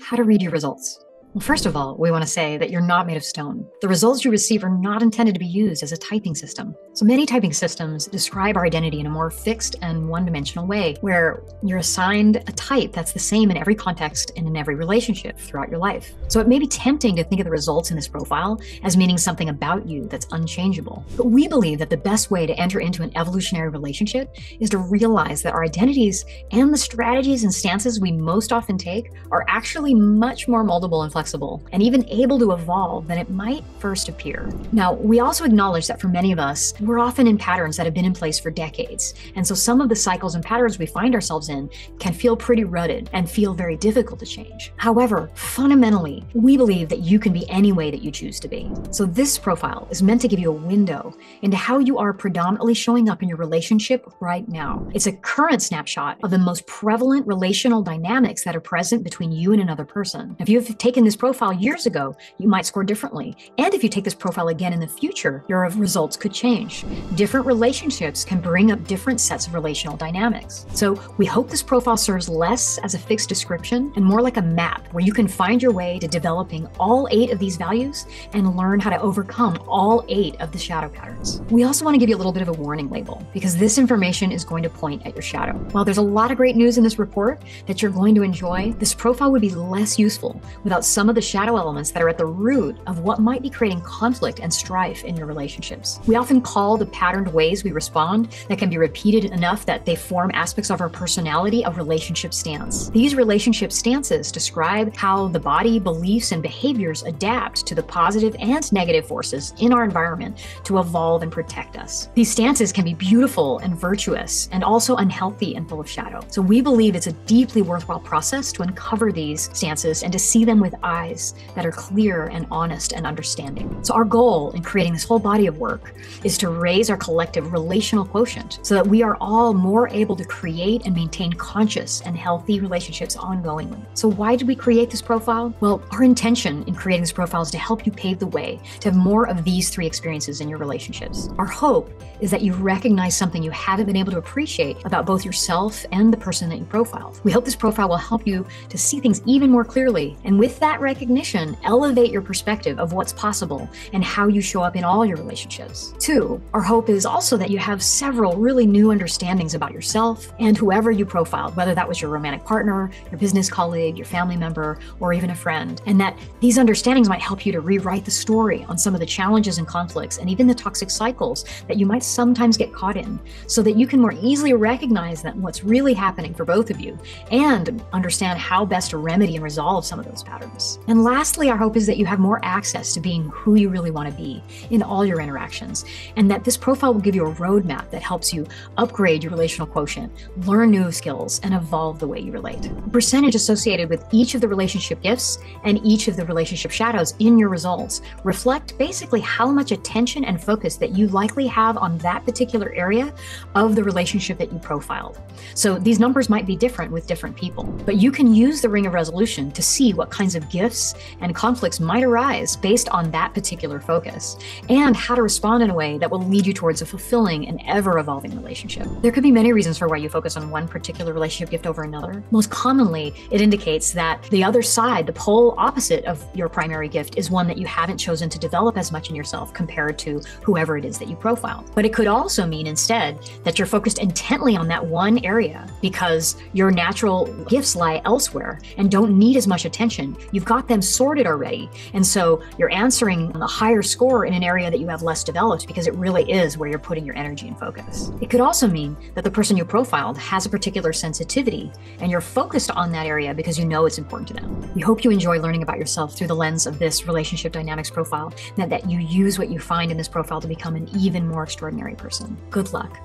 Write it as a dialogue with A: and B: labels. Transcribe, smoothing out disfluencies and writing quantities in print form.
A: How to read your results. Well, first of all, we want to say that you're not made of stone. The results you receive are not intended to be used as a typing system. So many typing systems describe our identity in a more fixed and one-dimensional way, where you're assigned a type that's the same in every context and in every relationship throughout your life. So it may be tempting to think of the results in this profile as meaning something about you that's unchangeable. But we believe that the best way to enter into an evolutionary relationship is to realize that our identities and the strategies and stances we most often take are actually much more moldable and flexible, and even able to evolve than it might first appear. Now, we also acknowledge that for many of us, we're often in patterns that have been in place for decades. And so some of the cycles and patterns we find ourselves in can feel pretty rutted and feel very difficult to change. However, fundamentally, we believe that you can be any way that you choose to be. So this profile is meant to give you a window into how you are predominantly showing up in your relationship right now. It's a current snapshot of the most prevalent relational dynamics that are present between you and another person. If you've taken this profile years ago, you might score differently. And if you take this profile again in the future, your results could change. Different relationships can bring up different sets of relational dynamics. So we hope this profile serves less as a fixed description and more like a map where you can find your way to developing all 8 of these values and learn how to overcome all 8 of the shadow patterns. We also want to give you a little bit of a warning label because this information is going to point at your shadow. While there's a lot of great news in this report that you're going to enjoy, this profile would be less useful without some of the shadow elements that are at the root of what might be creating conflict and strife in your relationships. We often call the patterned ways we respond that can be repeated enough that they form aspects of our personality a relationship stance. These relationship stances describe how the body, beliefs, and behaviors adapt to the positive and negative forces in our environment to evolve and protect us. These stances can be beautiful and virtuous and also unhealthy and full of shadow. So we believe it's a deeply worthwhile process to uncover these stances and to see them with eyes that are clear and honest and understanding. So our goal in creating this whole body of work is to raise our collective relational quotient so that we are all more able to create and maintain conscious and healthy relationships ongoingly. So why did we create this profile? Well, our intention in creating this profile is to help you pave the way to have more of these 3 experiences in your relationships. Our hope is that you recognize something you haven't been able to appreciate about both yourself and the person that you profiled. We hope this profile will help you to see things even more clearly, and with that recognition, elevate your perspective of what's possible and how you show up in all your relationships. 2, our hope is also that you have several really new understandings about yourself and whoever you profiled, whether that was your romantic partner, your business colleague, your family member, or even a friend, and that these understandings might help you to rewrite the story on some of the challenges and conflicts and even the toxic cycles that you might sometimes get caught in, so that you can more easily recognize that what's really happening for both of you and understand how best to remedy and resolve some of those patterns. And lastly, our hope is that you have more access to being who you really want to be in all your interactions, and that this profile will give you a roadmap that helps you upgrade your relational quotient, learn new skills, and evolve the way you relate. The percentage associated with each of the relationship gifts and each of the relationship shadows in your results reflect basically how much attention and focus that you likely have on that particular area of the relationship that you profiled. So these numbers might be different with different people, but you can use the Ring of Resolution to see what kinds of gifts and conflicts might arise based on that particular focus, and how to respond in a way that will lead you towards a fulfilling and ever-evolving relationship. There could be many reasons for why you focus on one particular relationship gift over another. Most commonly, it indicates that the other side, the pole opposite of your primary gift, is one that you haven't chosen to develop as much in yourself compared to whoever it is that you profile. But it could also mean instead that you're focused intently on that one area because your natural gifts lie elsewhere and don't need as much attention. You've got them sorted already. And so you're answering a higher score in an area that you have less developed because it really is where you're putting your energy and focus. It could also mean that the person you profiled has a particular sensitivity and you're focused on that area because you know it's important to them. We hope you enjoy learning about yourself through the lens of this relationship dynamics profile, and that you use what you find in this profile to become an even more extraordinary person. Good luck.